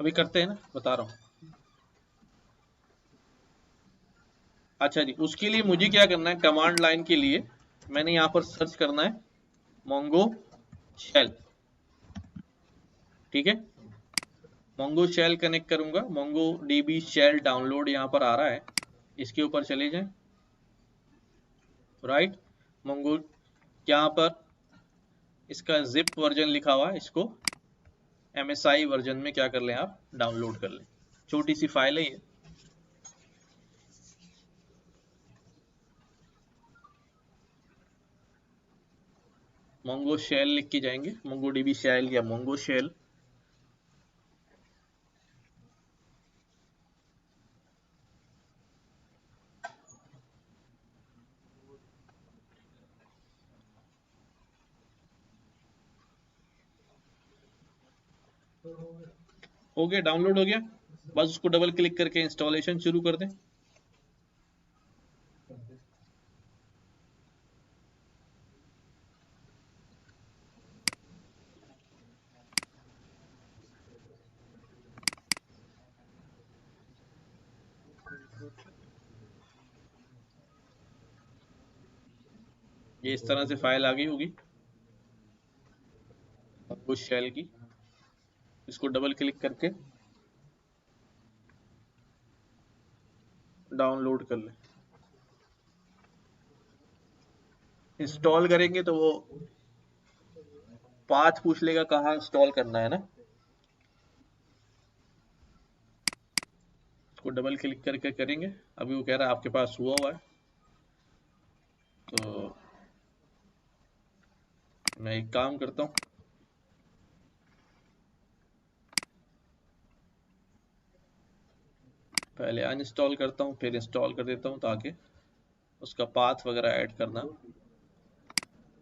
अभी करते हैं ना, बता रहा हूँ। अच्छा जी, उसके लिए मुझे क्या करना है, कमांड लाइन के लिए मैंने यहाँ पर सर्च करना है मोंगो शेल। ठीक है, मोंगो शेल कनेक्ट करूंगा, मोंगो डीबी शेल डाउनलोड यहाँ पर आ रहा है, इसके ऊपर चले जाएं। राइट, मोंगो यहाँ पर इसका जिप वर्जन लिखा हुआ है, इसको MSI वर्जन में क्या कर लें आप, डाउनलोड कर लें। छोटी सी फाइल है ये। मोंगो शेल लिख के जाएंगे, मोंगो डीबी शेल या मोंगो शेल। हो गया, डाउनलोड हो गया, बस उसको डबल क्लिक करके इंस्टॉलेशन शुरू कर दें। ये इस तरह से फाइल आ गई होगी मोंगो शेल की, इसको डबल क्लिक करके डाउनलोड कर लें। इंस्टॉल करेंगे तो वो पाथ पूछ लेगा कहाँ इंस्टॉल करना है ना, इसको डबल क्लिक करके करेंगे। अभी वो कह रहा है आपके पास हुआ है, तो मैं एक काम करता हूँ, पहले अनइंस्टॉल करता हूँ फिर इंस्टॉल कर देता हूँ, ताकि उसका पाथ वगैरह ऐड करना।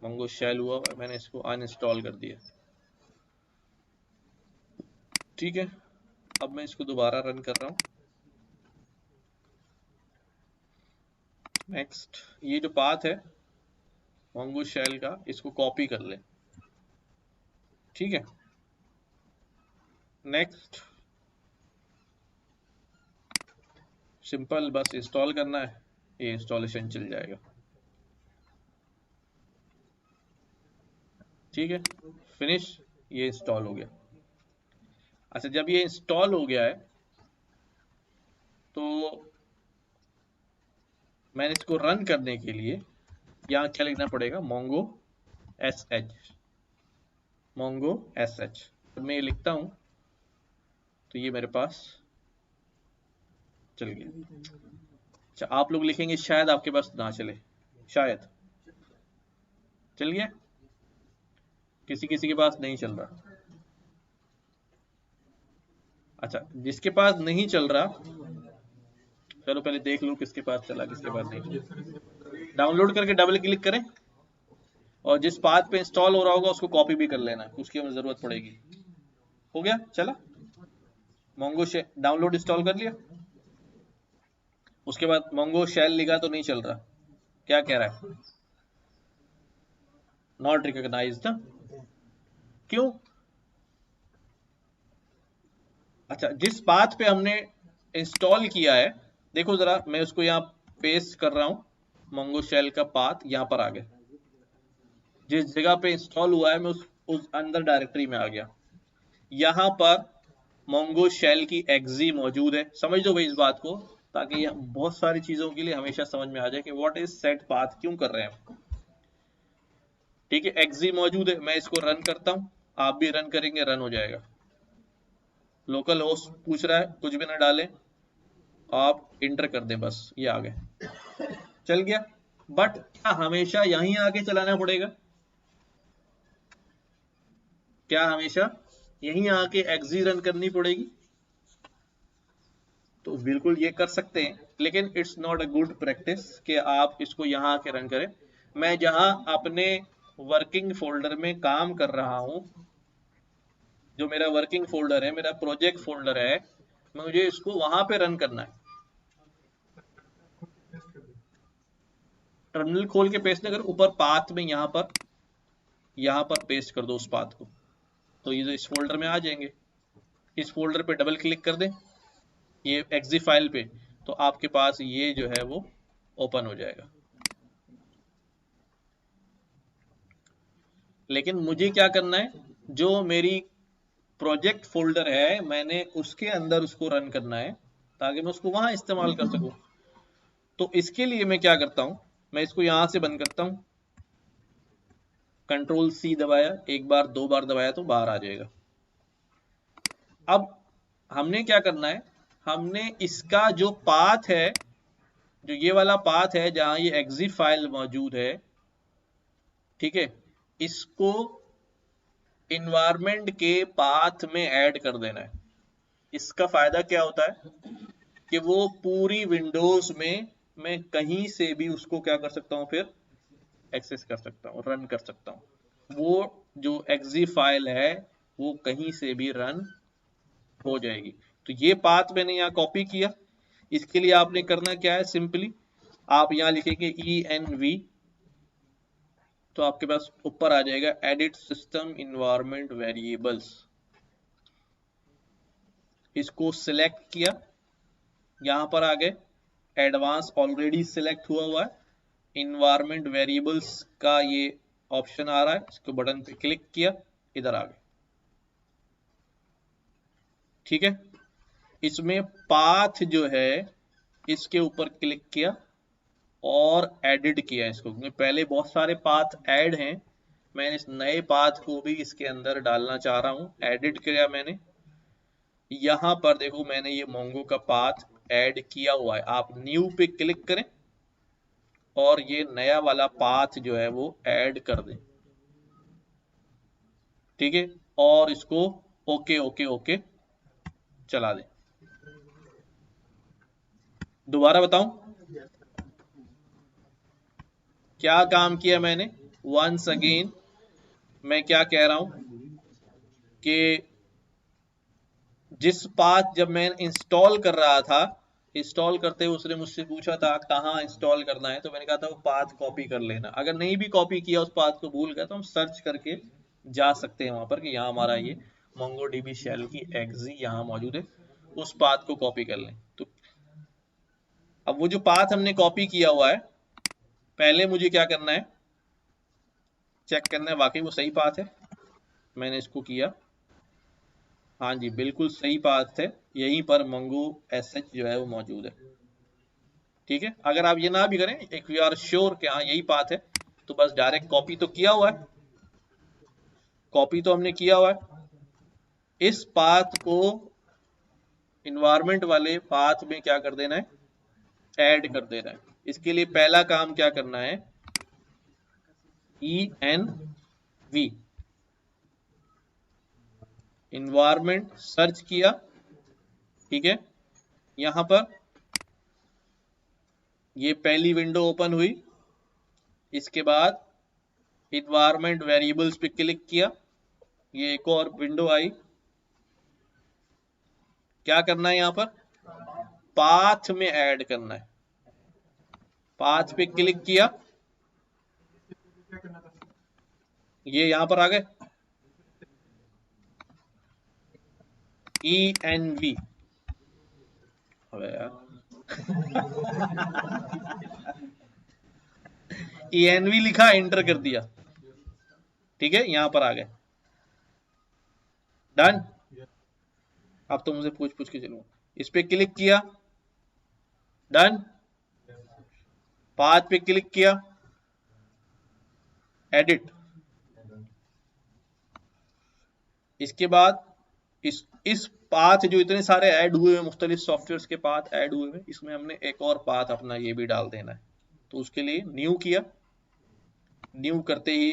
मंगो शेल हुआ है, मैंने इसको अनइंस्टॉल कर दिया। ठीक है, अब मैं इसको दोबारा रन कर रहा हूँ। नेक्स्ट, ये जो पाथ है मंगो शेल का, इसको कॉपी कर ले। ठीक है, नेक्स्ट, सिंपल बस इंस्टॉल करना है, ये इंस्टॉलेशन चल जाएगा। ठीक है, फिनिश, ये इंस्टॉल हो गया। अच्छा, जब ये इंस्टॉल हो गया है तो मैंने इसको रन करने के लिए यहाँ क्या लिखना पड़ेगा, मोंगो SH, मोंगो SH। मैं ये लिखता हूँ तो ये मेरे पास चल गया। अच्छा, आप लोग लिखेंगे शायद आपके पास ना चले, शायद चल गया, किसी किसी के पास नहीं चल रहा। अच्छा, जिसके पास नहीं चल रहा, चलो पहले देख लो किसके पास चला किसके पास नहीं चला। डाउनलोड करके डबल क्लिक करें और जिस पाथ पे इंस्टॉल हो रहा होगा उसको कॉपी भी कर लेना, उसकी हमें जरूरत पड़ेगी। हो गया, चला मोंगो शेल डाउनलोड इंस्टॉल कर लिया। उसके बाद मोंगो शेल लिखा तो नहीं चल रहा, क्या कह रहा है, नॉट रिकॉग्नाइज्ड ना, क्यों? अच्छा, जिस पाथ पे हमने इंस्टॉल किया है, देखो जरा, मैं उसको यहाँ पेस्ट कर रहा हूँ, मोंगो शेल का पाथ यहाँ पर आ गया। जिस जगह पे इंस्टॉल हुआ है मैं उस अंदर डायरेक्टरी में आ गया। यहाँ पर मोंगो शेल की एक्जी मौजूद है, समझ लो भाई इस बात को, ताकि बहुत सारी चीजों के लिए हमेशा समझ में आ जाए कि व्हाट इज सेट पाथ क्यों कर रहे हैं। ठीक है, एक्जी मौजूद है, मैं इसको रन करता हूँ, आप भी रन करेंगे, रन हो जाएगा। लोकल होस्ट पूछ रहा है, कुछ भी ना डालें, आप इंटर कर दें बस, ये आ गए, चल गया। बट क्या हमेशा यहीं आके चलाना पड़ेगा, क्या हमेशा यहीं आके एक्जी रन करनी पड़ेगी? तो बिल्कुल ये कर सकते हैं, लेकिन it's not a good practice कि आप इसको यहाँ आके रन करें। मैं जहां अपने वर्किंग फोल्डर में काम कर रहा हूं, जो मेरा वर्किंग फोल्डर है, मेरा प्रोजेक्ट फोल्डर है, मुझे इसको वहां पे रन करना है। टर्मिनल खोल के पेस्ट न कर, ऊपर पाथ में यहाँ पर पेस्ट कर दो उस पाथ को, तो ये जो इस फोल्डर में आ जाएंगे। इस फोल्डर पे डबल क्लिक कर दें, ये एक्जी फाइल पे, तो आपके पास ये जो है वो ओपन हो जाएगा। लेकिन मुझे क्या करना है, जो मेरी प्रोजेक्ट फोल्डर है मैंने उसके अंदर उसको रन करना है ताकि मैं उसको वहां इस्तेमाल कर सकूं। तो इसके लिए मैं क्या करता हूं, मैं इसको यहां से बंद करता हूं, कंट्रोल सी दबाया, एक बार दो बार दबाया तो बाहर आ जाएगा। अब हमने क्या करना है, हमने इसका जो पाथ है, जो ये वाला पाथ है जहां ये एक्जी फाइल मौजूद है, ठीक है, इसको इन्वायरमेंट के पाथ में ऐड कर देना है। इसका फायदा क्या होता है कि वो पूरी विंडोज में मैं कहीं से भी उसको क्या कर सकता हूँ, फिर एक्सेस कर सकता हूँ, रन कर सकता हूँ। वो जो एक्जी फाइल है वो कहीं से भी रन हो जाएगी। तो ये पाथ मैंने यहाँ कॉपी किया। इसके लिए आपने करना क्या है, सिंपली आप यहाँ लिखेंगे env, तो आपके पास ऊपर आ जाएगा एडिट सिस्टम इन्वायरमेंट वेरिएबल्स। इसको सिलेक्ट किया, यहां पर आ गए, एडवांस ऑलरेडी सिलेक्ट हुआ है, इन्वायरमेंट वेरिएबल्स का ये ऑप्शन आ रहा है, इसको बटन पे क्लिक किया, इधर आ गए, ठीक है। इसमें पाथ जो है इसके ऊपर क्लिक किया और एडिट किया इसको, क्योंकि पहले बहुत सारे पाथ ऐड हैं, मैंने इस नए पाथ को भी इसके अंदर डालना चाह रहा हूं, एडिट किया मैंने। यहां पर देखो मैंने ये मोंगो का पाथ ऐड किया हुआ है, आप न्यू पे क्लिक करें और ये नया वाला पाथ जो है वो ऐड कर दें, ठीक है, और इसको ओके ओके ओके चला दें। दोबारा बताऊं क्या काम किया मैंने, वंस अगेन मैं क्या कह रहा हूं कि जिस पाथ जब मैं इंस्टॉल कर रहा था, इंस्टॉल करते हुए उसने मुझसे पूछा था कहाँ इंस्टॉल करना है, तो मैंने कहा था वो पाथ कॉपी कर लेना। अगर नहीं भी कॉपी किया, उस पाथ को भूल गया, तो हम सर्च करके जा सकते हैं वहां पर कि यहाँ हमारा ये MongoDB शेल की एक्जी यहाँ मौजूद है, उस पाथ को कॉपी कर लें। तो अब वो जो पाथ हमने कॉपी किया हुआ है, पहले मुझे क्या करना है, चेक करना है वाकई वो सही पाथ है। मैंने इसको किया, हाँ जी बिल्कुल सही पाथ है, यहीं पर मंगो एसएच जो है वो मौजूद है, ठीक है। अगर आप ये ना भी करें, एक यू आर श्योर कि हाँ यही पाथ है, तो बस डायरेक्ट कॉपी तो किया हुआ है, कॉपी तो हमने किया हुआ है, इस पाथ को इन्वायरमेंट वाले पाथ में क्या कर देना है, ऐड कर देना है। इसके लिए पहला काम क्या करना है, env इन्वायरमेंट सर्च किया, ठीक है, यहां पर ये पहली विंडो ओपन हुई, इसके बाद इन्वायरमेंट वेरिएबल्स पे क्लिक किया, ये एक और विंडो आई। क्या करना है, यहां पर पाथ में ऐड करना है, पाथ पे क्लिक किया, ये यहां पर आ गए env, अबे यार env लिखा, एंटर कर दिया, ठीक है, यहां पर आ गए, डन। अब तो मुझे पूछ पूछ के चलूंगा, इस पे क्लिक किया, डन, पाथ पे क्लिक किया, एडिट, इसके बाद इस पाथ जो इतने सारे ऐड हुए हैं, मुख्तलिफ सॉफ्टवेयर के पाथ ऐड हुए हैं, इसमें हमने एक और पाथ अपना ये भी डाल देना है। तो उसके लिए न्यू किया, न्यू करते ही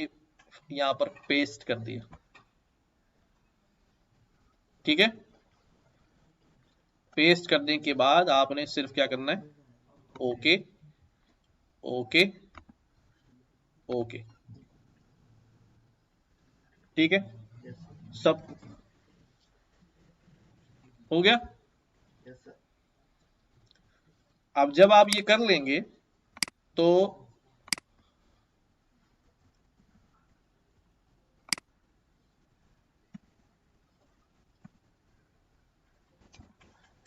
यहां पर पेस्ट कर दिया, ठीक है। पेस्ट करने के बाद आपने सिर्फ क्या करना है, ओके ओके ओके, ठीक है, सब हो गया। अब जब आप ये कर लेंगे तो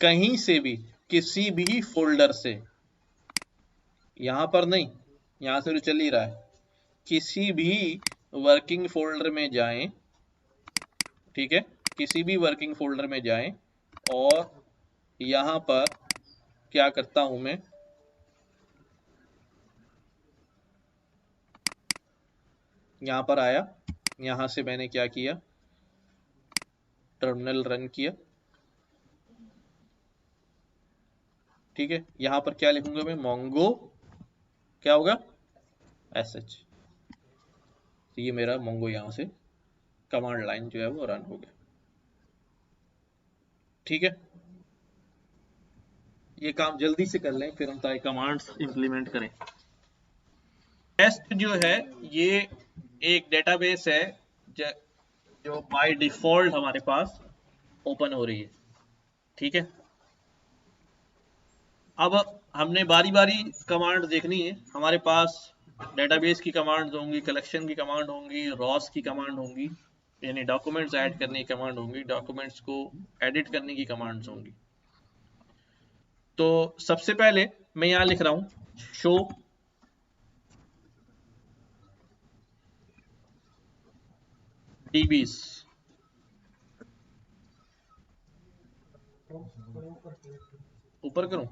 कहीं से भी, किसी भी फोल्डर से, यहां पर नहीं, यहां से तो चल ही रहा है, किसी भी वर्किंग फोल्डर में जाएं, ठीक है, किसी भी वर्किंग फोल्डर में जाएं और यहां पर क्या करता हूं मैं, यहां पर आया, यहां से मैंने क्या किया, टर्मिनल रन किया, ठीक है, यहां पर क्या लिखूंगा मैं, मोंगो, क्या होगा, sh, तो ये मेरा मोंगो यहां से कमांड लाइन जो है वो रन हो गया, ठीक है। ये काम जल्दी से कर लें, फिर हम सारे कमांड्स इंप्लीमेंट करें। टेस्ट जो है ये एक डेटाबेस है जो बाय डिफॉल्ट हमारे पास ओपन हो रही है, ठीक है। अब हमने बारी बारी कमांड देखनी है, हमारे पास डेटाबेस की कमांड्स होंगी, कलेक्शन की कमांड होंगी, रॉस की कमांड होंगी, यानी डॉक्यूमेंट्स ऐड करने की कमांड होंगी, डॉक्यूमेंट्स को एडिट करने की कमांड्स होंगी। तो सबसे पहले मैं यहां लिख रहा हूं शो dbs, ऊपर करूं,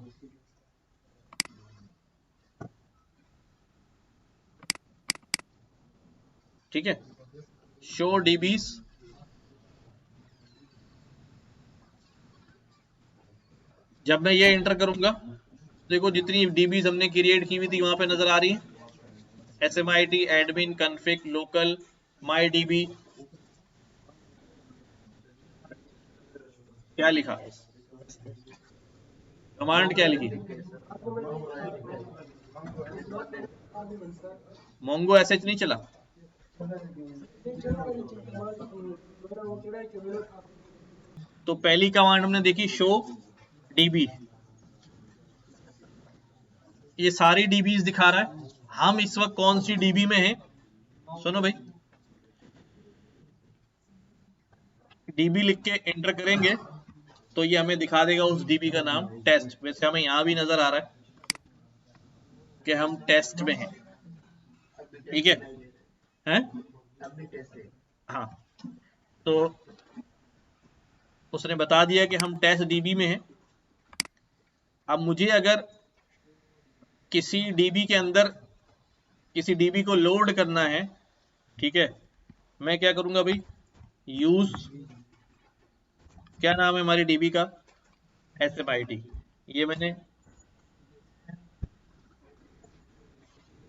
ठीक है, शो dbs, जब मैं ये एंटर करूंगा, देखो जितनी dbs हमने क्रिएट की हुई थी वहां पे नजर आ रही है, smit admin config local mydb, क्या लिखा, कमांड क्या लिखी, मोंगो sh नहीं चला, तो पहली कमांड हमने देखी शो db, ये सारी dbs दिखा रहा है, हम इस वक्त कौन सी db में हैं, सुनो भाई, db लिख के एंटर करेंगे तो ये हमें दिखा देगा उस db का नाम टेस्ट, वैसे हमें यहां भी नजर आ रहा है कि हम टेस्ट में हैं, ठीक है, हैं, हाँ, तो उसने बता दिया कि हम टेस्ट db में हैं। अब मुझे अगर किसी db के अंदर किसी db को लोड करना है, ठीक है, मैं क्या करूंगा भाई, यूज, क्या नाम है हमारी db का, smit, ये मैंने,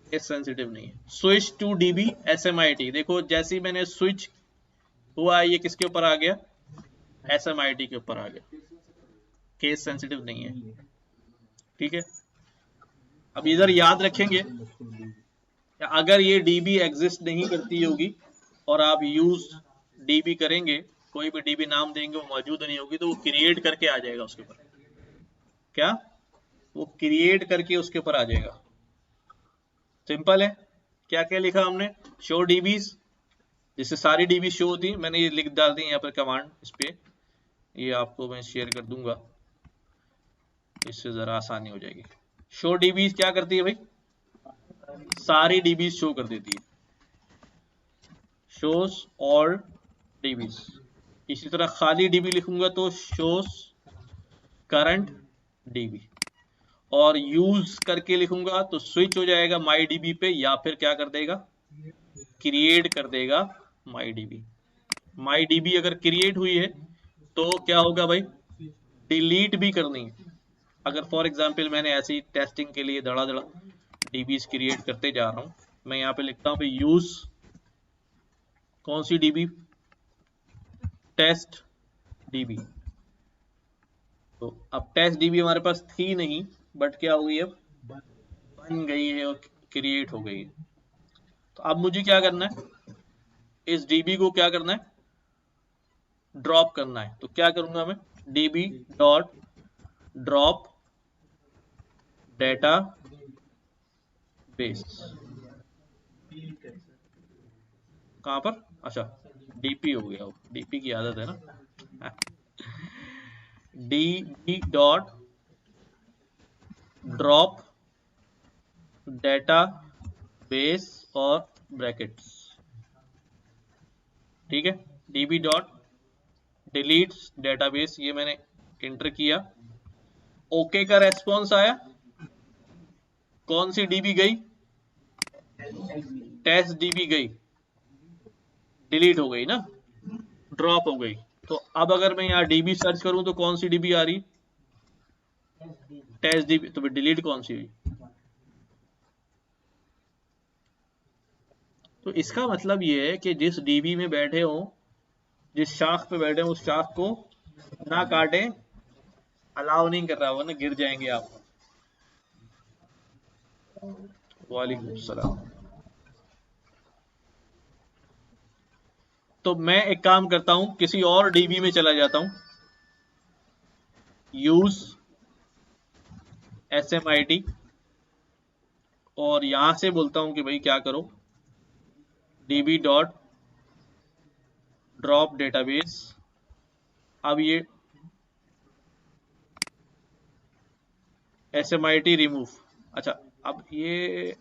केस सेंसिटिव नहीं है, स्विच टू db smit, देखो जैसे ही मैंने स्विच हुआ ये किसके ऊपर आ गया, smit के ऊपर आ गया, केस सेंसिटिव नहीं है, ठीक है। अब इधर याद रखेंगे, अगर ये db एग्जिस्ट नहीं करती होगी और आप यूज db करेंगे, कोई भी db नाम देंगे वो मौजूद नहीं होगी, तो वो क्रिएट करके आ जाएगा उसके ऊपर, क्या, वो क्रिएट करके उसके ऊपर आ जाएगा, सिंपल है। क्या क्या लिखा हमने, शो dbs, जिससे सारी db शो होती, मैंने ये लिख डाल दी यहाँ पर कमांड, इस पे ये आपको मैं शेयर कर दूंगा, इससे जरा आसानी हो जाएगी। शो dbs क्या करती है भाई, सारी dbs शो कर देती है, शोज ऑल dbs। इसी तरह खाली db लिखूंगा तो शोज करंट db, और यूज करके लिखूंगा तो स्विच हो जाएगा mydb पे, या फिर क्या कर देगा, क्रिएट कर देगा mydb। mydb अगर क्रिएट हुई है तो क्या होगा भाई, डिलीट भी करनी है, अगर फॉर एग्जांपल मैंने ऐसी टेस्टिंग के लिए धड़ाधड़ dbs क्रिएट करते जा रहा हूं, मैं यहाँ पे लिखता हूँ भाई यूज, कौन सी db, टेस्ट db, तो अब टेस्ट db हमारे पास थी नहीं, बट क्या हो गई, अब बन गई है और क्रिएट हो गई है। तो अब मुझे क्या करना है, इस db को क्या करना है, ड्रॉप करना है, तो क्या करूंगा मैं, db dot drop data base, कहां पर, अच्छा dp हो गया, dp की आदत है ना db dot drop data base और ब्रैकेट्स, ठीक है। db डॉट डिलीट डेटाबेस, ये मैंने इंटर किया। ओके का रेस्पॉन्स आया। कौन सी डीबी गई? टेस्ट डीबी गई, डिलीट हो गई ना, ड्रॉप हो गई। तो अब अगर मैं यहाँ डीबी सर्च करूं तो कौन सी डीबी आ रही? Test DB. तो फिर डिलीट कौन सी हुई? तो इसका मतलब ये है कि जिस डीबी में बैठे हो, जिस शाख पे बैठे हो, उस शाख को ना काटे, अलाउ नहीं कर रहा, वरना गिर जाएंगे आप। वालेकुम सलाम। तो मैं एक काम करता हूं, किसी और डीबी में चला जाता हूं, यूज SMIT, और यहां से बोलता हूं कि भाई क्या करो, db डॉट ड्रॉप डेटाबेस। अब ये SMIT रिमूव। अच्छा, अब ये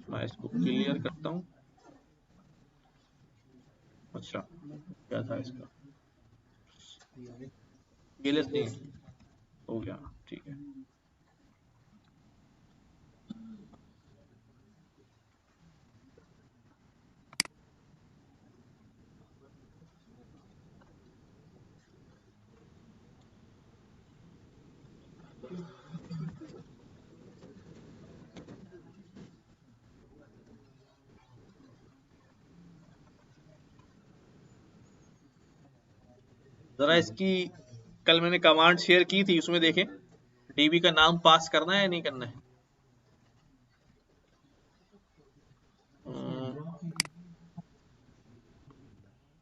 मैं इसको क्लियर करता हूं। अच्छा, क्या था इसका? गिलेस नहीं हो गया, ठीक है। जरा इसकी, कल मैंने कमांड शेयर की थी, उसमें देखें डीबी का नाम पास करना है या नहीं करना है।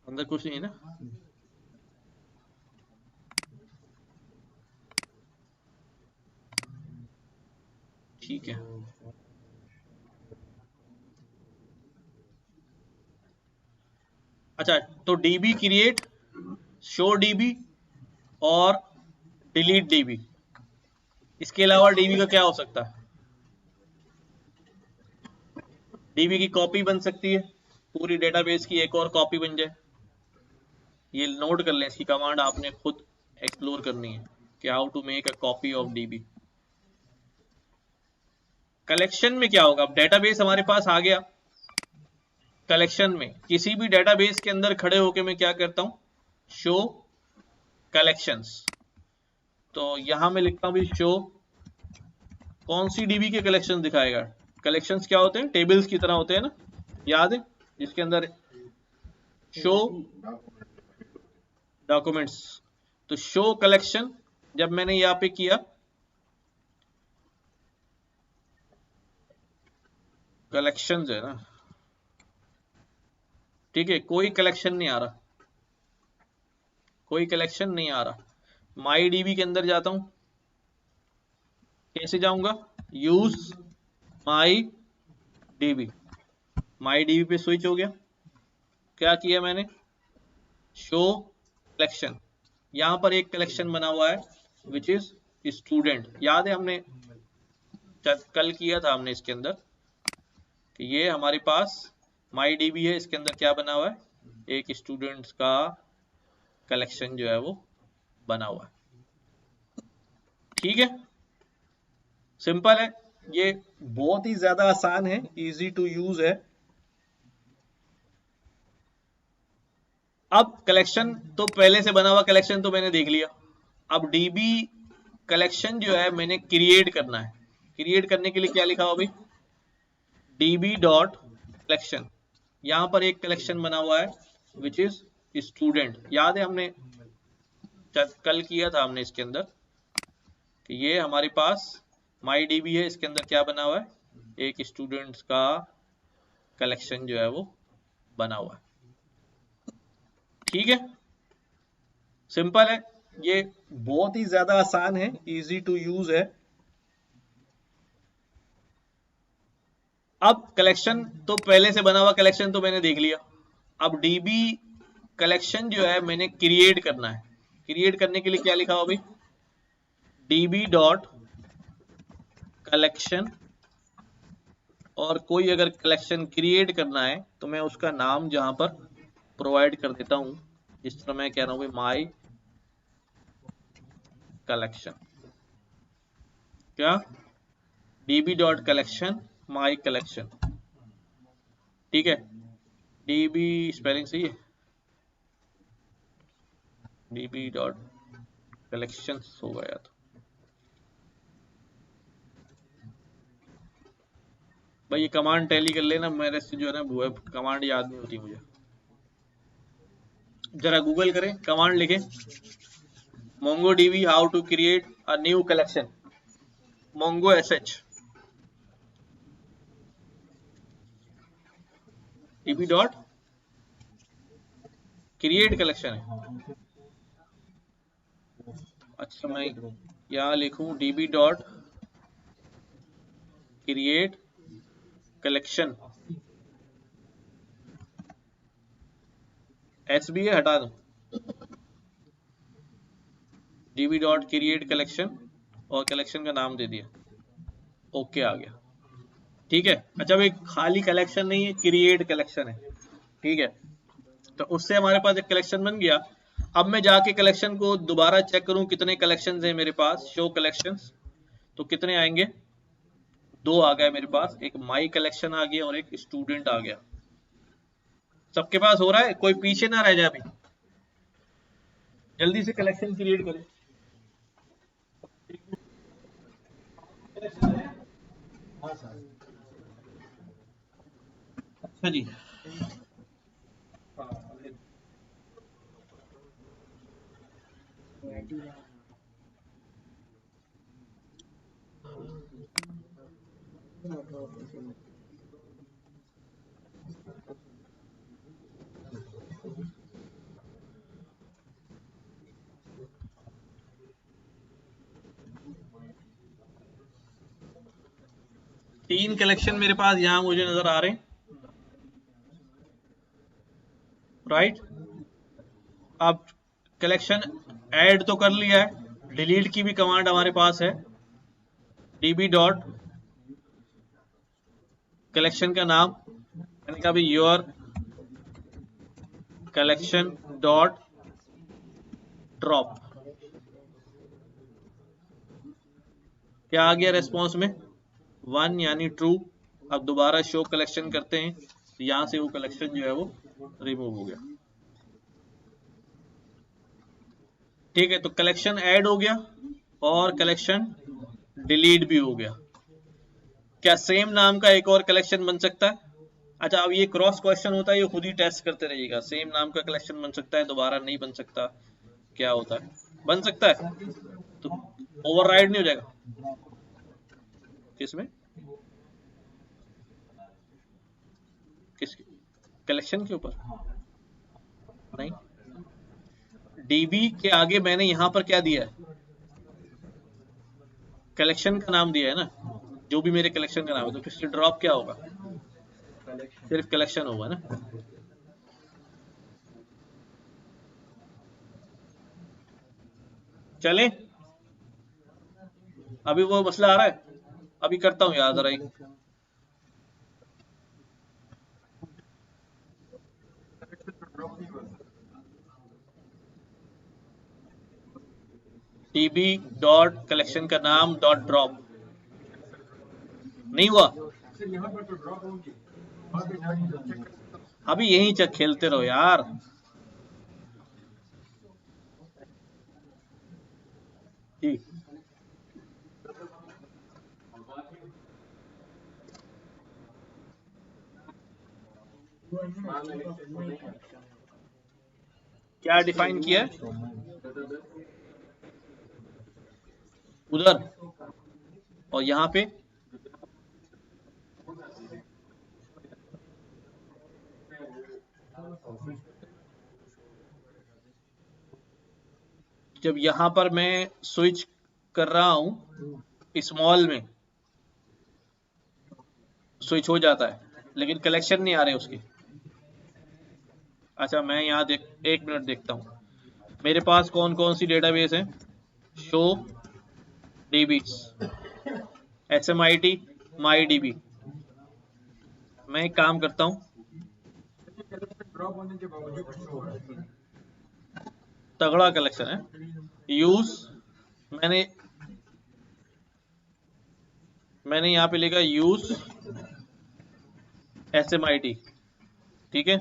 अंदर कुछ नहीं है ना? ठीक है। अच्छा, तो डीबी क्रिएट, शो डीबी और डिलीट डीबी, इसके अलावा डीबी का क्या हो सकता है? डीबी की कॉपी बन सकती है, पूरी डेटाबेस की एक और कॉपी बन जाए। ये नोट कर लें, इसकी कमांड आपने खुद एक्सप्लोर करनी है कि how to make a copy of DB. Collection में क्या होगा? अब डेटाबेस हमारे पास आ गया, कलेक्शन में किसी भी डेटाबेस के अंदर खड़े होके मैं क्या करता हूं, शो कलेक्शंस। तो यहां मैं लिखता हूं भी शो, कौन सी डीबी के कलेक्शन दिखाएगा? कलेक्शंस क्या होते हैं? टेबल्स की तरह होते हैं ना, याद है, जिसके अंदर शो डॉक्यूमेंट्स। तो शो कलेक्शन जब मैंने यहां पे किया, कलेक्शंस है ना, ठीक है, कोई कलेक्शन नहीं आ रहा, कोई कलेक्शन नहीं आ रहा। माई डीबी के अंदर जाता हूं, कैसे जाऊंगा? Use my DB, my DB पे स्विच हो गया। क्या किया मैंने? Show collection. यहां पर एक कलेक्शन बना हुआ है विच इज स्टूडेंट, याद है हमने कल किया था हमने इसके अंदर कि ये हमारे पास माई डीबी है, इसके अंदर क्या बना हुआ है? एक स्टूडेंट्स का कलेक्शन जो है वो बना हुआ है। ठीक है, सिंपल है, ये बहुत ही ज्यादा आसान है, इजी टू यूज है। अब कलेक्शन तो पहले से बना हुआ कलेक्शन तो मैंने देख लिया। अब डीबी कलेक्शन जो है मैंने क्रिएट करना है। क्रिएट करने के लिए क्या लिखा हो भाई? DB dot collection. यहां पर एक कलेक्शन बना हुआ है विच इज स्टूडेंट, याद है हमने कल किया था हमने इसके अंदर कि ये हमारे पास माई डीबी है, इसके अंदर क्या बना हुआ है? एक स्टूडेंट्स का कलेक्शन जो है वो बना हुआ है। ठीक है, सिंपल है, ये बहुत ही ज्यादा आसान है, इजी टू यूज है। अब कलेक्शन तो पहले से बना हुआ कलेक्शन तो मैंने देख लिया। अब डीबी कलेक्शन जो है मैंने क्रिएट करना है। क्रिएट करने के लिए क्या लिखा हो अभी, db डॉट कलेक्शन, और कोई अगर कलेक्शन क्रिएट करना है तो मैं उसका नाम जहां पर प्रोवाइड कर देता हूं, जिस तरह मैं कह रहा हूं माई कलेक्शन, क्या db डॉट कलेक्शन माई कलेक्शन, ठीक है। db स्पेलिंग सही है, db डॉट कलेक्शन होगा या तो भाई ये कमांड टैली कर लेना, मेरे से जो है ना वो कमांड याद नहीं होती मुझे। जरा गूगल करें, कमांड लिखें MongoDB how to create a new collection, mongo sh db dot create collection है। अच्छा मैं यहाँ लिखूं db dot create collection, S B है हटा दूं, db डॉट क्रिएट कलेक्शन और कलेक्शन का नाम दे दिया, ओके आ गया, ठीक है। अच्छा भाई खाली कलेक्शन नहीं है, क्रिएट कलेक्शन है, ठीक है। तो उससे हमारे पास एक कलेक्शन बन गया। अब मैं जाके कलेक्शन को दोबारा चेक करूं कितने कलेक्शंस हैं मेरे पास, शो कलेक्शंस, तो कितने आएंगे, दो आ गए मेरे पास, एक माई कलेक्शन आ गया और एक स्टूडेंट आ गया। सबके पास हो रहा है, कोई पीछे ना रह जाए अभी, जल्दी से कलेक्शन क्रिएट करें। अच्छा जी, 3 कलेक्शन मेरे पास यहाँ मुझे नजर आ रहे हैं, राइट। अब कलेक्शन ऐड तो कर लिया है, डिलीट की भी कमांड हमारे पास है, db डॉट कलेक्शन का नाम, मैंने कहा भाई योर कलेक्शन डॉट ड्रॉप, क्या आ गया रेस्पॉन्स में, 1 यानी ट्रू। अब दोबारा शो कलेक्शन करते हैं तो यहां से वो कलेक्शन जो है वो रिमूव हो गया, ठीक है। तो कलेक्शन ऐड हो गया और कलेक्शन डिलीट भी हो गया। क्या सेम नाम का एक और कलेक्शन बन सकता है? अच्छा अब ये क्रॉस क्वेश्चन होता है, ये खुद ही टेस्ट करते रहिएगा, सेम नाम का कलेक्शन बन सकता है, दोबारा नहीं बन सकता, क्या होता है, बन सकता है तो ओवरराइड नहीं हो जाएगा, किसमें, किस कलेक्शन के ऊपर, नहीं, डीबी के आगे मैंने यहां पर क्या दिया है, कलेक्शन का नाम दिया है ना, जो भी मेरे कलेक्शन का नाम है, तो फिर ड्रॉप क्या होगा, सिर्फ कलेक्शन होगा ना। चले अभी वो मसला आ रहा है, अभी करता हूँ याद जरा, टीबी डॉट कलेक्शन का नाम डॉट ड्रॉप, नहीं हुआ, अभी यही चेक खेलते रहो यार, ठीक। क्या डिफाइन किया है उधर, और यहाँ पे जब यहाँ पर मैं स्विच कर रहा हूँ स्मॉल में, स्विच हो जाता है लेकिन कलेक्शन नहीं आ रहे उसके, अच्छा मैं यहाँ देख, 1 मिनट देखता हूँ मेरे पास कौन कौन सी डेटाबेस है। Show डीबीज, SMIT, my DB. मैं एक काम करता हूँ, तगड़ा कलेक्शन है। यूज, मैंने मैंने यहाँ पे लिखा यूज SMIT, ठीक है।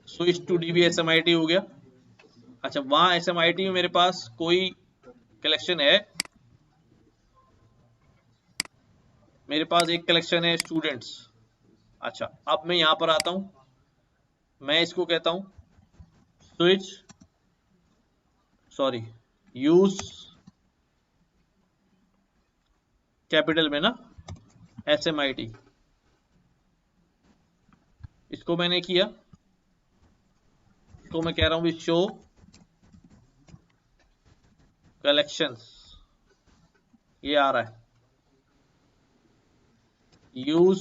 स्विच टू डीबी SMIT हो गया। अच्छा वहां SMIT में मेरे पास कोई कलेक्शन है, मेरे पास एक कलेक्शन है स्टूडेंट्स। अच्छा अब मैं यहां पर आता हूं, मैं इसको कहता हूं स्विच, सॉरी, यूज कैपिटल में ना SMIT, इसको मैंने किया, इसको मैं कह रहा हूं शो कलेक्शंस, ये आ रहा है। यूज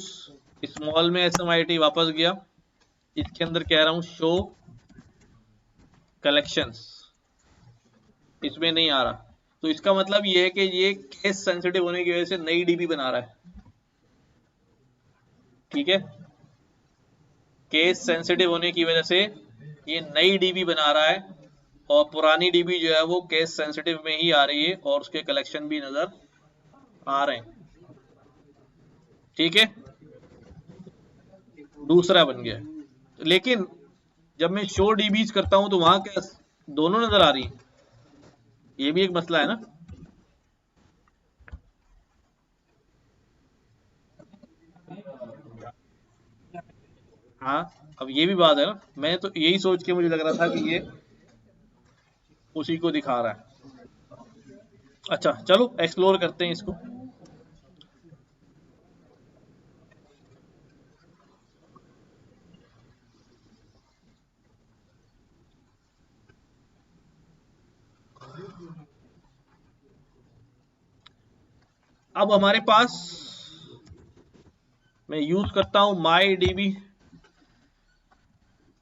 स्मॉल में SMIT वापस गया, इसके अंदर कह रहा हूं शो कलेक्शंस, इसमें नहीं आ रहा। तो इसका मतलब ये है कि ये केस सेंसिटिव होने की वजह से नई डीबी बना रहा है, ठीक है। केस सेंसिटिव होने की वजह से ये नई डीबी बना रहा है और पुरानी डीबी जो है वो केस सेंसिटिव में ही आ रही है और उसके कलेक्शन भी नजर आ रहे हैं, ठीक है। दूसरा बन गया। लेकिन जब मैं शो डीबीज करता हूं तो वहां क्या दोनों नजर आ रही है, ये भी एक मसला है ना। हाँ अब ये भी बात है ना, मैं तो यही सोच के मुझे लग रहा था कि ये उसी को दिखा रहा है। अच्छा चलो एक्सप्लोर करते हैं इसको। अब हमारे पास, मैं यूज करता हूं माई डीबी,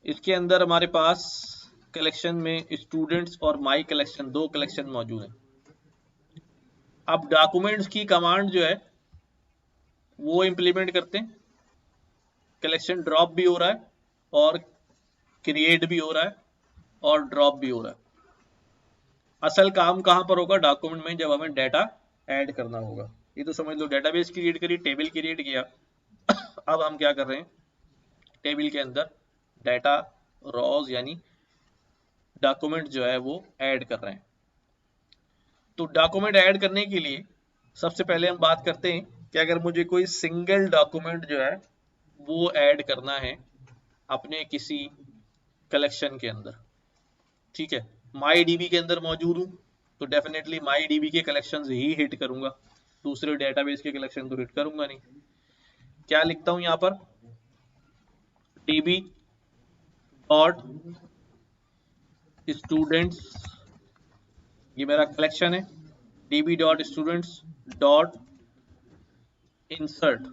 इसके अंदर हमारे पास कलेक्शन में स्टूडेंट्स और माई कलेक्शन, दो कलेक्शन मौजूद हैं। अब डॉक्यूमेंट्स की कमांड जो है वो इंप्लीमेंट करते हैं, कलेक्शन ड्रॉप भी हो रहा है और क्रिएट भी हो रहा है और ड्रॉप भी हो रहा है। असल काम कहां पर होगा, डॉक्यूमेंट में, जब हमें डाटा ऐड करना होगा। ये तो समझ लो डेटाबेस क्रिएट करी, टेबल क्रिएट किया। अब हम क्या कर रहे हैं, टेबल के अंदर डाटा रॉज यानी डॉक्यूमेंट जो है वो ऐड कर रहे हैं। तो डॉक्यूमेंट ऐड करने के लिए सबसे पहले हम बात करते हैं कि अगर मुझे कोई सिंगल डॉक्यूमेंट जो है वो ऐड करना है अपने किसी कलेक्शन के अंदर, ठीक है। माई डीबी के अंदर मौजूद हूं तो डेफिनेटली माई डीबी के कलेक्शंस ही हिट करूंगा, दूसरे डेटाबेस के कलेक्शन तो हिट करूंगा नहीं। क्या लिखता हूं यहां पर, डीबी डॉट स्टूडेंट्स, ये मेरा कलेक्शन है, dB dot students dot insert.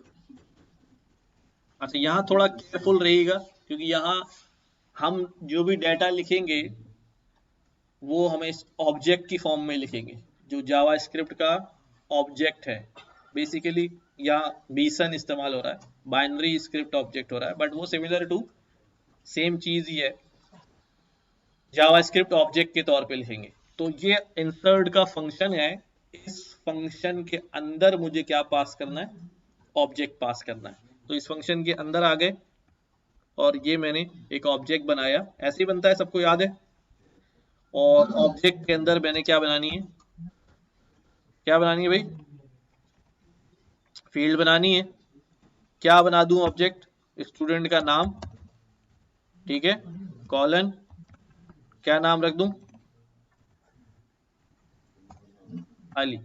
अच्छा यहाँ थोड़ा केयरफुल रहिएगा क्योंकि यहाँ हम जो भी डाटा लिखेंगे वो हमें इस ऑब्जेक्ट की फॉर्म में लिखेंगे, जो जावा स्क्रिप्ट का ऑब्जेक्ट है। बेसिकली यहाँ बीसन इस्तेमाल हो रहा है, बाइनरी स्क्रिप्ट ऑब्जेक्ट हो रहा है, बट वो सिमिलर टू सेम चीज ही है, जावा स्क्रिप्ट ऑब्जेक्ट के तौर पे लिखेंगे। तो ये इंसर्ट का फंक्शन है, इस फंक्शन के अंदर मुझे क्या पास करना है, ऑब्जेक्ट पास करना है। तो इस फंक्शन के अंदर आ गए और ये मैंने एक ऑब्जेक्ट बनाया, ऐसे ही बनता है, सबको याद है। और ऑब्जेक्ट के अंदर मैंने क्या बनानी है, क्या बनानी है भाई, फील्ड बनानी है। क्या बना दूं ऑब्जेक्ट, स्टूडेंट का नाम, ठीक है, कॉलन, क्या नाम रख दूं, अली।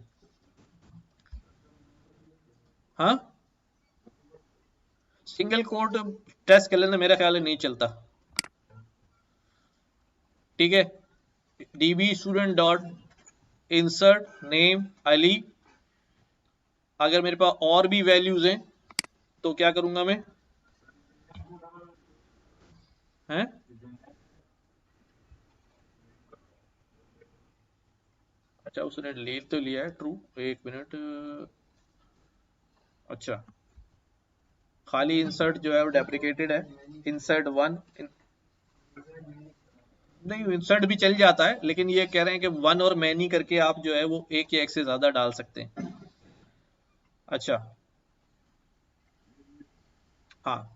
हाँ सिंगल कोट टेस्ट कर लेना, मेरा ख्याल है नहीं चलता, ठीक है। DB student dot insert name Ali. अगर मेरे पास और भी वैल्यूज हैं तो क्या करूंगा मैं, हैं? अच्छा उसने ले तो लिया है, ट्रू। एक मिनट। अच्छा, खाली इंसर्ट जो है वो डेप्रिकेटेड है। इंसर्ट वन नहीं, इंसर्ट भी चल जाता है, लेकिन ये कह रहे हैं कि वन और मैनी करके आप जो है वो एक या एक से ज्यादा डाल सकते हैं। अच्छा। हाँ,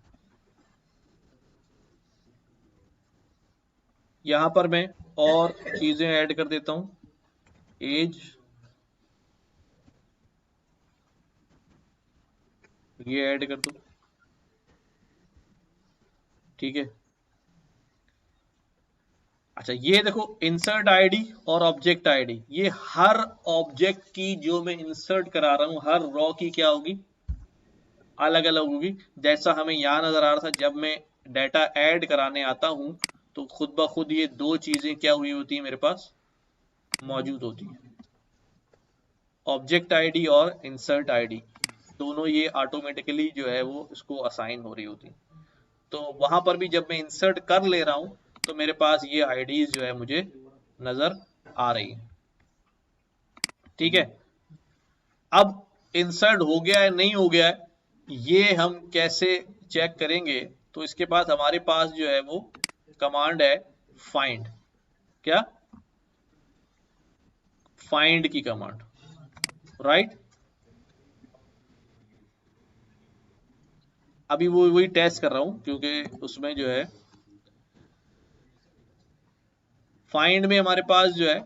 यहाँ पर मैं और चीजें ऐड कर देता हूँ। एज, ये ऐड कर दो। ठीक है। अच्छा, ये देखो इंसर्ट आईडी और ऑब्जेक्ट आईडी, ये हर ऑब्जेक्ट की जो मैं इंसर्ट करा रहा हूं, हर रॉ की क्या होगी, अलग अलग होगी। जैसा हमें यहाँ नजर आ रहा था, जब मैं डाटा ऐड कराने आता हूं तो खुद ब खुद ये दो चीजें क्या हुई होती है मेरे पास, मौजूद होती है। ऑब्जेक्ट आईडी और इंसर्ट आईडी दोनों ये ऑटोमेटिकली जो है वो इसको असाइन हो रही होती है। तो वहां पर भी जब मैं इंसर्ट कर ले रहा हूं तो मेरे पास ये आईडीज जो है मुझे नजर आ रही है। ठीक है। अब इंसर्ट हो गया है नहीं हो गया है, ये हम कैसे चेक करेंगे? तो इसके बाद हमारे पास जो है वो कमांड है फाइंड। क्या? फाइंड की कमांड, राइट। अभी वो वही टेस्ट कर रहा हूं, क्योंकि उसमें जो है फाइंड में हमारे पास जो है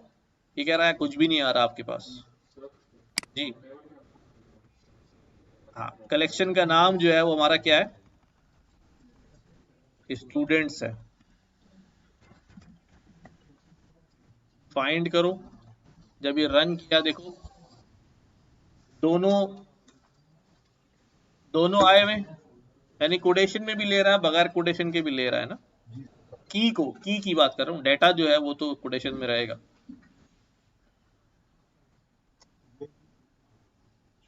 ये कह रहा है कुछ भी नहीं आ रहा आपके पास। जी हाँ, कलेक्शन का नाम जो है वो हमारा क्या है, स्टूडेंट्स है। फाइंड करो, जब ये रन किया देखो, दोनों दोनों आए हुए, यानी कोटेशन में भी ले रहा है, बगैर कोटेशन के भी ले रहा है ना। की बात कर रहा हूँ, डेटा जो है वो तो कोटेशन में रहेगा।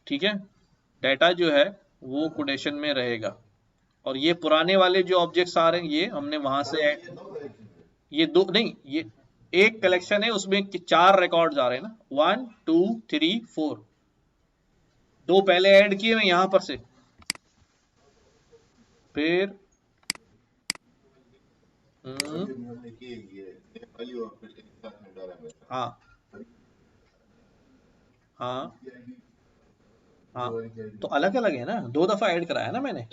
ठीक है, डेटा जो है वो कोटेशन में रहेगा। और ये पुराने वाले जो ऑब्जेक्ट्स आ रहे हैं ये हमने वहां से ये दो नहीं, ये एक कलेक्शन है, उसमें चार रिकॉर्ड्स आ रहे हैं ना, 1 2 3 4। दो पहले ऐड किए मैं यहां पर से, फिर हाँ हाँ हाँ, तो अलग अलग है ना, दो दफा ऐड कराया ना मैंने,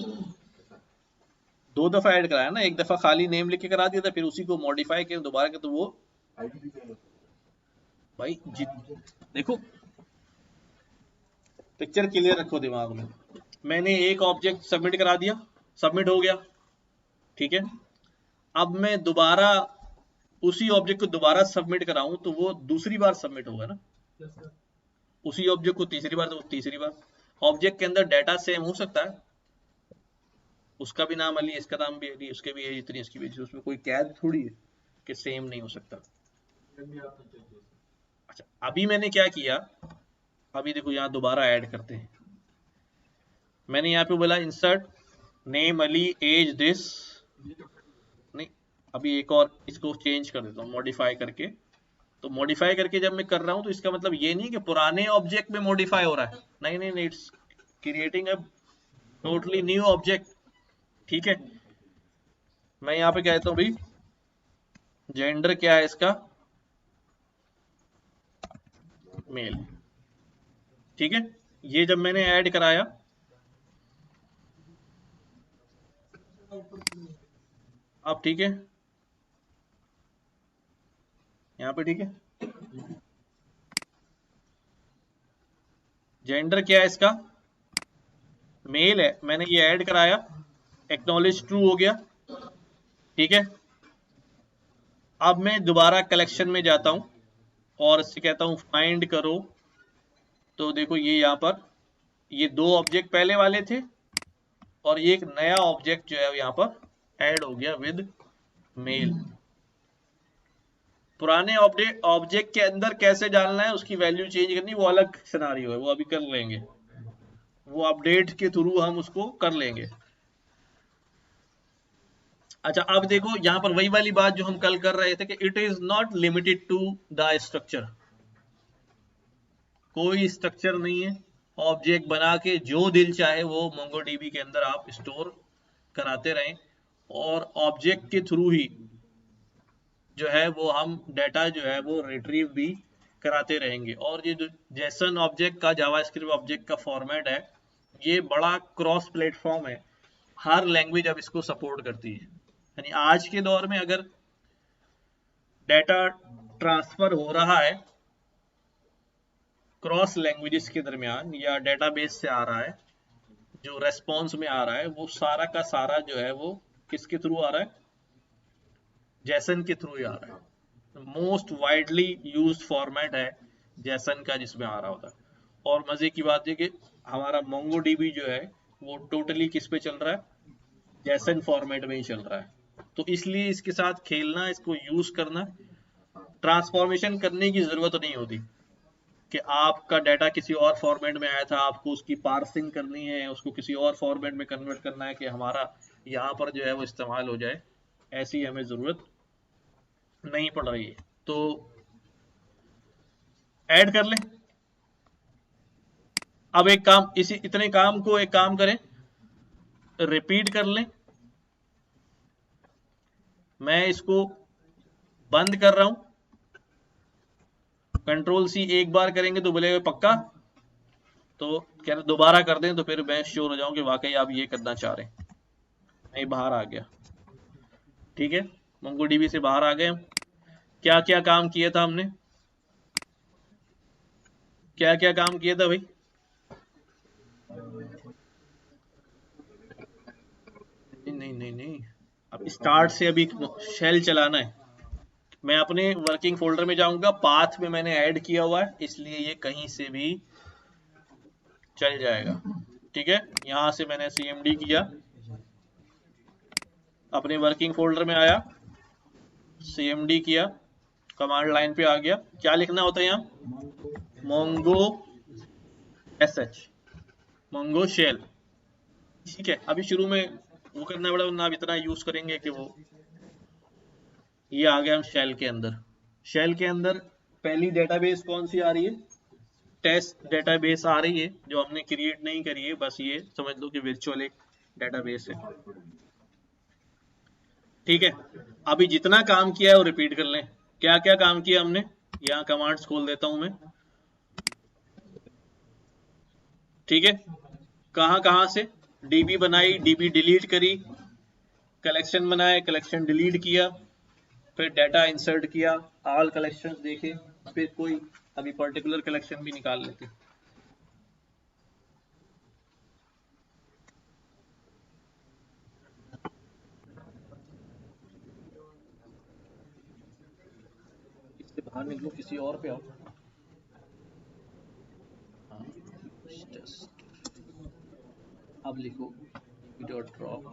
दो दफा ऐड कराया ना। एक दफा खाली नेम लिख के करा दिया था, फिर उसी को मॉडिफाई किया दोबारा के, तो वो भाई देखो, पिक्चर क्लियर रखो दिमाग में। मैंने एक ऑब्जेक्ट सबमिट करा दिया, सबमिट हो गया। ठीक है। अब मैं दोबारा उसी ऑब्जेक्ट को दोबारा सबमिट कराऊं तो वो दूसरी बार सबमिट होगा ना। उसी ऑब्जेक्ट को तीसरी बार तो तीसरी बार। ऑब्जेक्ट के अंदर डाटा सेम हो सकता है, उसका भी नाम अली, इसका नाम भी अली, उसके भी एज इतनी, इसकी भी, उसमें कोई कैद थोड़ी है कि सेम नहीं हो सकता। अच्छा, अभी मैंने क्या किया, अभी देखो यहाँ दोबारा ऐड करते हैं। मैंने यहाँ पे बोला insert name Ali as this, नहीं, अभी एक और इसको चेंज कर देता हूँ मॉडिफाई करके। तो मॉडिफाई करके जब मैं कर रहा हूँ तो इसका मतलब ये नहीं कि पुराने ऑब्जेक्ट में मॉडिफाई हो रहा है, नहीं नहीं नहीं, it's creating a totally new object. ठीक है। मैं यहाँ पे कहता हूँ भाई, जेंडर क्या है इसका, मेल। ठीक है। ये जब मैंने ऐड कराया, अब ठीक है, यहाँ पे ठीक है। जेंडर क्या है इसका, मेल है, मैंने ये ऐड कराया, एक्नॉलेज ट्रू हो गया। ठीक है। अब मैं दोबारा कलेक्शन में जाता हूं और इससे कहता हूं फाइंड करो। तो देखो ये यहाँ पर ये दो ऑब्जेक्ट पहले वाले थे और ये एक नया ऑब्जेक्ट जो है यहाँ पर ऐड हो गया विद मेल। पुराने ऑब्जेक्ट के अंदर कैसे डालना है, उसकी वैल्यू चेंज करनी, वो अलग सिनारियो है, वो अभी कर लेंगे, वो अपडेट के थ्रू हम उसको कर लेंगे। अच्छा अब देखो यहाँ पर वही वाली बात जो हम कल कर रहे थे कि it is not limited to the structure, कोई स्ट्रक्चर नहीं है, ऑब्जेक्ट बना के जो दिल चाहे वो मोंगोडीबी के अंदर आप स्टोर कराते रहें, और ऑब्जेक्ट के थ्रू ही जो है वो हम डाटा जो है वो रिट्रीव भी कराते रहेंगे। और ये जो जेसन ऑब्जेक्ट का, जावास्क्रिप्ट ऑब्जेक्ट का फॉर्मेट है, ये बड़ा क्रॉस प्लेटफॉर्म है, हर लैंग्वेज अब इसको सपोर्ट करती है। यानी आज के दौर में अगर डाटा ट्रांसफर हो रहा है क्रॉस लैंग्वेजेस के दरमियान या डेटाबेस से आ रहा है, जो रेस्पॉन्स में आ रहा है वो सारा का सारा जो है वो किसके थ्रू आ रहा है, जैसन के थ्रू ही आ रहा है। मोस्ट वाइडली यूज्ड फॉर्मेट है जैसन का, जिसमें आ रहा होता है। और मजे की बात है कि हमारा मोंगोडीबी जो है वो टोटली किस पे चल रहा है, जैसन फॉर्मेट में ही चल रहा है। तो इसलिए इसके साथ खेलना, इसको यूज करना, ट्रांसफॉर्मेशन करने की जरूरत नहीं होती कि आपका डाटा किसी और फॉर्मेट में आया था, आपको उसकी पार्सिंग करनी है, उसको किसी और फॉर्मेट में कन्वर्ट करना है कि हमारा यहाँ पर जो है वो इस्तेमाल हो जाए, ऐसी हमें जरूरत नहीं पड़ रही है। तो ऐड कर लें। अब एक काम, इसी इतने काम को एक काम करें, रिपीट कर लें। मैं इसको बंद कर रहा हूं, कंट्रोल सी एक बार करेंगे तो बोलेगा पक्का, तो कह रहे दोबारा कर दें, तो फिर मैं श्योर हो जाऊं कि वाकई आप ये करना चाह रहे हैं। नहीं, बाहर आ गया, ठीक है, मोंगोडीबी से बाहर आ गए हम। क्या क्या काम किया था हमने, क्या क्या काम किया था भाई? नहीं नहीं नहीं नहीं, अब स्टार्ट से अभी शेल चलाना है। मैं अपने वर्किंग फोल्डर में जाऊंगा, पाथ में मैंने ऐड किया हुआ है, इसलिए ये कहीं से भी चल जाएगा। ठीक है, यहां से मैंने cmd किया, अपने वर्किंग फोल्डर में आया, cmd किया, कमांड लाइन पे आ गया। क्या लिखना होता है यहाँ, मोंगो sh, मोंगो शेल। ठीक है, अभी शुरू में वो करना पड़ा, वरना आप इतना यूज करेंगे कि वो, ये आ गया हम शेल के अंदर। शेल के अंदर पहली डेटाबेस कौन सी आ रही है, टेस्ट डेटाबेस आ रही है, जो हमने क्रिएट नहीं करी है, बस ये समझ लो कि वर्चुअल एक डेटाबेस है। ठीक है, अभी जितना काम किया है वो रिपीट कर लें। क्या क्या काम किया हमने, यहाँ कमांड्स खोल देता हूं मैं। ठीक है, कहां कहां से डीबी बनाई, डीबी डिलीट करी, कलेक्शन बनाए, कलेक्शन डिलीट किया, फिर डाटा इंसर्ट किया, ऑल कलेक्शंस देखे, फिर कोई अभी पर्टिकुलर कलेक्शन भी निकाल लेते। इससे बाहर निकलो, किसी और पे आओ। हाँ, अब लिखो डॉट ड्रॉप।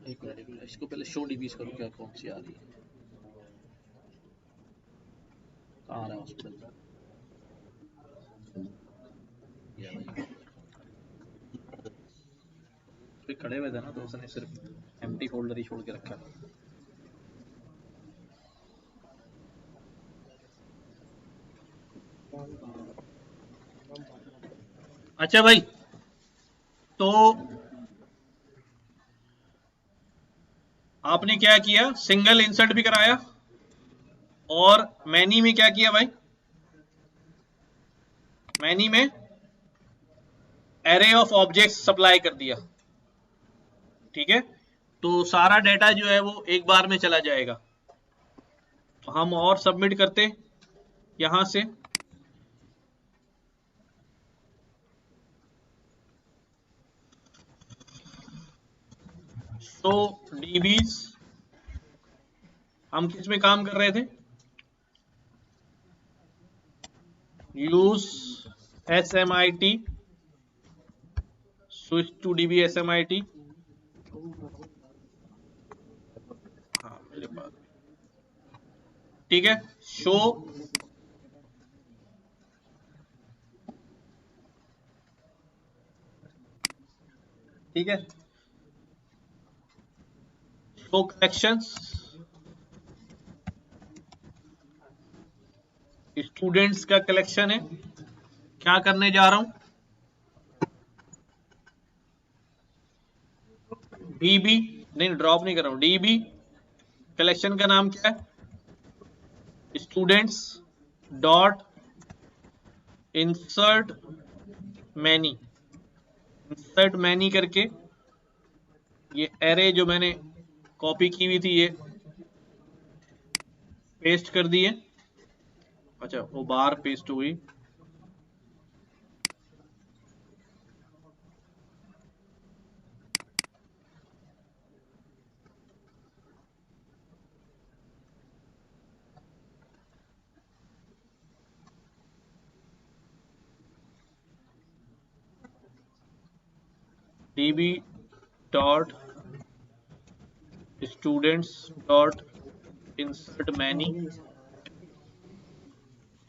एक मिनट, इसको पहले शो डीबीज करो, क्या कौन सी आ रही है, कहाँ आ रहा है हॉस्पिटल, पे खड़े हुए थे ना, तो उसने सिर्फ एम्प्टी फोल्डर ही छोड़ के रखा। अच्छा भाई, तो आपने क्या किया, सिंगल इंसर्ट भी कराया, और मैनी में क्या किया भाई, मैनी में एरे ऑफ ऑब्जेक्ट्स सप्लाई कर दिया। ठीक है, तो सारा डेटा जो है वो एक बार में चला जाएगा। तो हम और सबमिट करते यहां से, तो डीबीज हम किस में काम कर रहे थे, use SMIT, switch to DB SMIT। हाँ मेरे पास, ठीक है, शो, ठीक है, शो कलेक्शंस, स्टूडेंट्स का कलेक्शन है। क्या करने जा रहा हूं, डीबी, नहीं ड्रॉप नहीं कर रहा हूं, डीबी कलेक्शन का नाम क्या है, students dot insert many, insert many करके ये एरे जो मैंने कॉपी की हुई थी ये पेस्ट कर दी है। अच्छा वो बाहर पेस्ट हुई, db dot students dot insert many,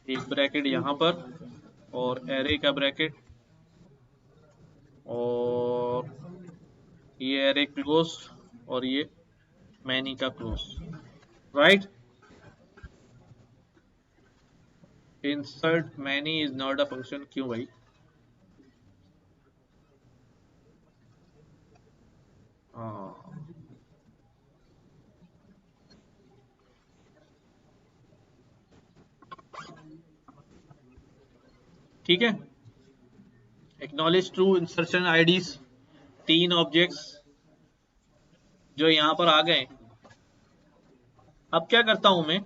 एक ब्रैकेट यहां पर और एरे का ब्रैकेट और ये एरे क्लोज और ये मैनी का close, right. Insert many is not a function, क्यों भाई, हाँ ठीक है। Acknowledge true insertion IDs, 3 objects जो यहां पर आ गए। अब क्या करता हूं मैं,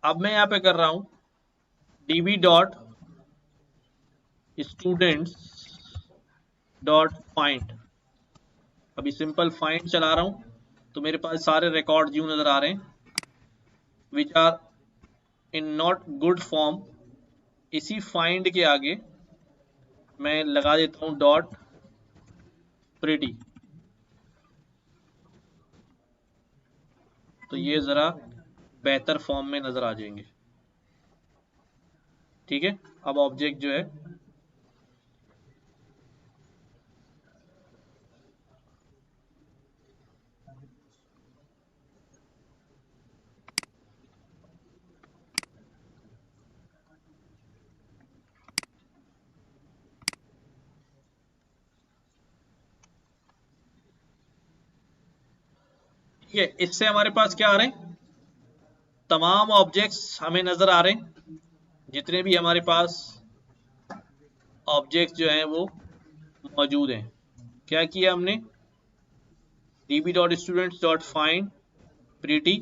अब मैं यहां पे कर रहा हूं db dot students dot find, अभी सिंपल फाइंड चला रहा हूं तो मेरे पास सारे रिकॉर्ड यूं नजर आ रहे हैं which are in not good form. इसी फाइंड के आगे मैं लगा देता हूं डॉट प्रिटी, तो ये जरा बेहतर फॉर्म में नजर आ जाएंगे। ठीक है, अब ऑब्जेक्ट जो है ठीक है, इससे हमारे पास क्या आ रहे हैं, तमाम ऑब्जेक्ट्स हमें नजर आ रहे हैं, जितने भी हमारे पास ऑब्जेक्ट्स जो हैं वो मौजूद हैं। क्या किया हमने, db.students.find pretty,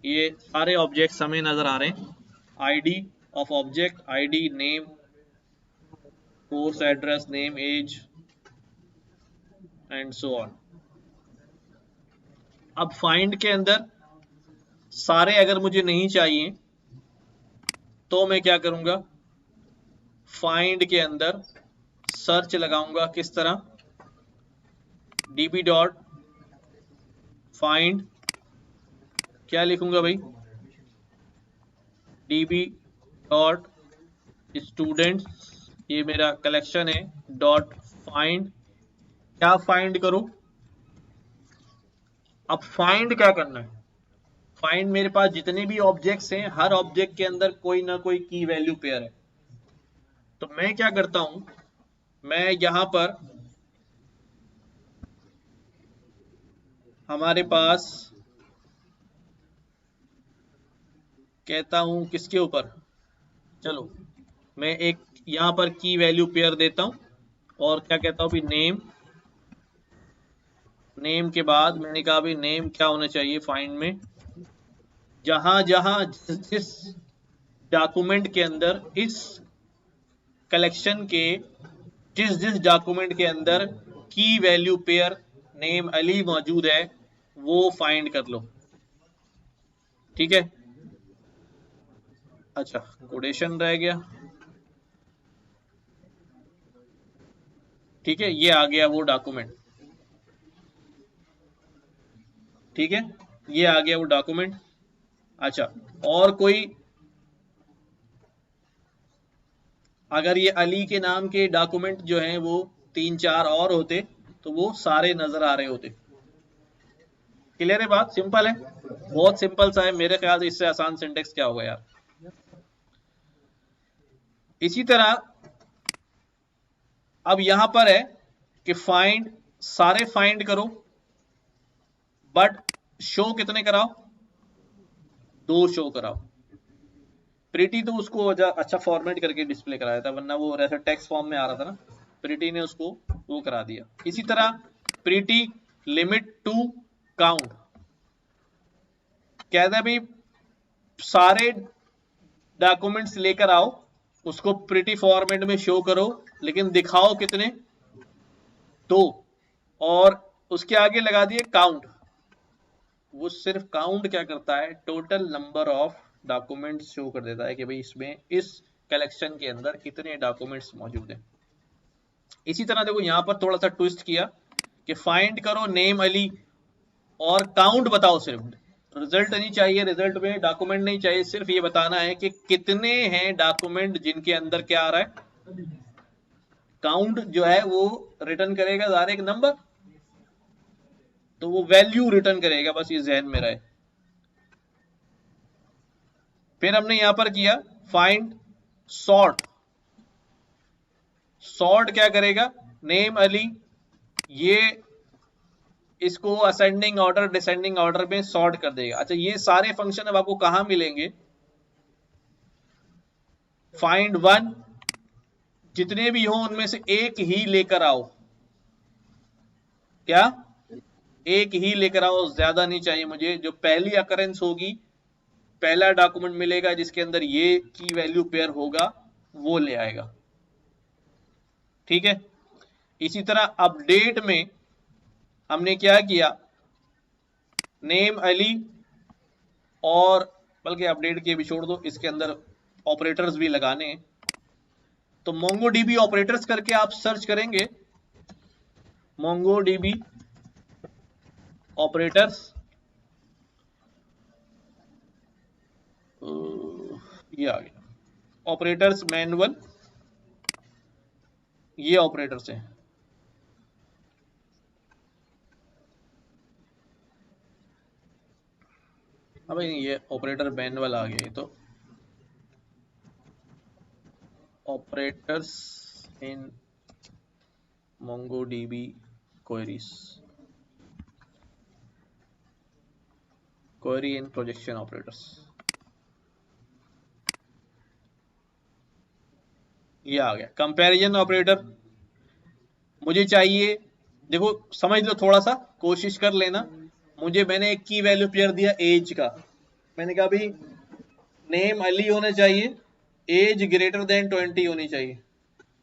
ये सारे ऑब्जेक्ट्स हमें नजर आ रहे हैं, ID of object, ID, name, course address, name, age and so on. अब फाइंड के अंदर सारे अगर मुझे नहीं चाहिए तो मैं क्या करूंगा, फाइंड के अंदर सर्च लगाऊंगा, किस तरह, db डॉट फाइंड, क्या लिखूंगा भाई, db डॉट स्टूडेंट्स, ये मेरा कलेक्शन है, डॉट फाइंड, क्या फाइंड करो, अब फाइंड क्या करना है, फाइंड मेरे पास जितने भी ऑब्जेक्ट्स हैं हर ऑब्जेक्ट के अंदर कोई ना कोई की वैल्यू पेयर है। तो मैं क्या करता हूं, मैं यहां पर हमारे पास कहता हूं किसके ऊपर, चलो मैं एक यहां पर की वैल्यू पेयर देता हूं और क्या कहता हूं भी नेम, नेम के बाद मैंने कहा भी नेम क्या होना चाहिए फाइंड में, जहां जहां जिस डॉक्यूमेंट के अंदर, इस कलेक्शन के जिस जिस डॉक्यूमेंट के अंदर की वैल्यू पेयर नेम अली मौजूद है वो फाइंड कर लो। ठीक है, अच्छा कोटेशन रह गया, ठीक है, ये आ गया वो डॉक्यूमेंट, ठीक है, ये आ गया वो डॉक्यूमेंट। अच्छा, और कोई अगर ये अली के नाम के डॉक्यूमेंट जो हैं वो 3-4 और होते तो वो सारे नजर आ रहे होते। क्लियर है बात? सिंपल है, बहुत सिंपल सा है, मेरे ख्याल से इससे आसान सिंटेक्स क्या होगा यार। इसी तरह अब यहां पर है कि फाइंड, सारे फाइंड करो बट शो कितने कराओ, 2 शो कराओ। प्रीटी तो उसको अच्छा फॉर्मेट करके डिस्प्ले कराया था, वरना वो ऐसा टेक्स्ट फॉर्म में आ रहा था ना, प्रीटी ने उसको वो करा दिया। इसी तरह प्रीटी लिमिट टू काउंट, कहता है भाई सारे डॉक्यूमेंट्स लेकर आओ, उसको प्रीटी फॉर्मेट में शो करो, लेकिन दिखाओ कितने, 2, और उसके आगे लगा दिए काउंट। वो सिर्फ काउंट क्या करता है, total number of documents show कर देता है कि भाई इसमें इस कलेक्शन के अंदर कितने डॉक्यूमेंट्स मौजूद हैं। इसी तरह देखो यहां पर थोड़ा सा ट्विस्ट किया कि फाइंड करो नेम अली और काउंट बताओ, सिर्फ रिजल्ट नहीं चाहिए, रिजल्ट में डॉक्यूमेंट नहीं चाहिए, सिर्फ ये बताना है कि कितने हैं डॉक्यूमेंट जिनके अंदर क्या आ रहा है, काउंट जो है वो रिटर्न करेगा डायरेक्ट नंबर, तो वो वैल्यू रिटर्न करेगा, बस ये जहन में रहे। फिर हमने यहां पर किया फाइंड सॉर्ट। सॉर्ट क्या करेगा, नेम अली, ये इसको असेंडिंग ऑर्डर डिसेंडिंग ऑर्डर में सॉर्ट कर देगा। अच्छा ये सारे फंक्शन अब आपको कहां मिलेंगे, फाइंड वन, जितने भी हो उनमें से एक ही लेकर आओ, क्या एक ही लेकर आओ, ज्यादा नहीं चाहिए मुझे, जो पहली अकरेंस होगी, पहला डॉक्यूमेंट मिलेगा जिसके अंदर ये की वैल्यू पेयर होगा, वो ले आएगा, ठीक है। इसी तरह अपडेट में हमने क्या किया, नेम अली, और बल्कि अपडेट के भी छोड़ दो, इसके अंदर ऑपरेटर्स भी लगाने हैं, तो मोंगोडीबी ऑपरेटर्स करके आप सर्च करेंगे, मोंगोडीबी ऑपरेटर्स, ये आ गया ऑपरेटर्स मैनुअल, ये ऑपरेटर्स हैं। अब ये ऑपरेटर मैनुअल आ गया, तो operators in MongoDB queries, query in projection operators, ये आ गया। कंपैरिजन ऑपरेटर मुझे चाहिए, देखो समझ लो, थोड़ा सा कोशिश कर लेना, मैंने एक की वैल्यू पेयर दिया एज का, मैंने कहा भाई नेम अली होना चाहिए, एज ग्रेटर देन 20 होनी चाहिए,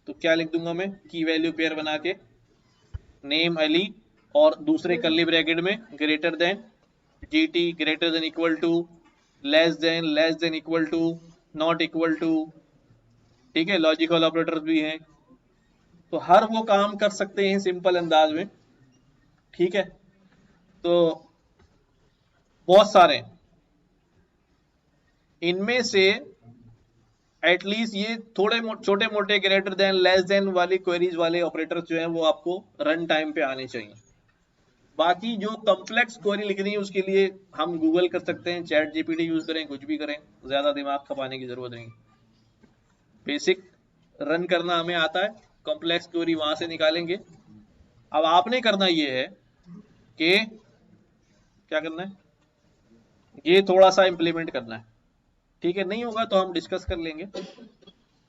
तो क्या लिख दूंगा मैं, की वैल्यू पेयर बना के नेम अली और दूसरे कर्ली ब्रैकेट में greater than GT, greater than equal to, less than equal to, not equal to, ठीक है। लॉजिकल ऑपरेटर्स भी हैं, तो हर वो काम कर सकते हैं सिंपल अंदाज में, ठीक है। तो बहुत सारे, इनमें से एटलीस्ट ये थोड़े छोटे मोटे ग्रेटर देन लेस देन वाली क्वेरीज वाले ऑपरेटर्स जो हैं वो आपको रन टाइम पे आने चाहिए। बाकी जो कॉम्प्लेक्स क्वेरी लिखनी है उसके लिए हम गूगल कर सकते हैं, चैट जीपीटी यूज करें, कुछ भी करें, ज्यादा दिमाग खपाने की जरूरत नहीं, बेसिक रन करना हमें आता है, कॉम्प्लेक्स क्वेरी वहां से निकालेंगे। अब आपने करना ये है कि क्या करना है, ये थोड़ा सा इंप्लीमेंट करना है, ठीक है। नहीं होगा तो हम डिस्कस कर लेंगे,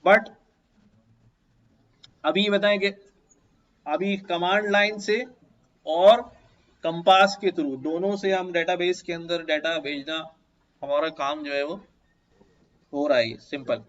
बट अभी बताएं कि अभी कमांड लाइन से और कंपास के थ्रू दोनों से हम डेटाबेस के अंदर डाटा भेजना, हमारा काम जो है वो हो रहा है सिंपल।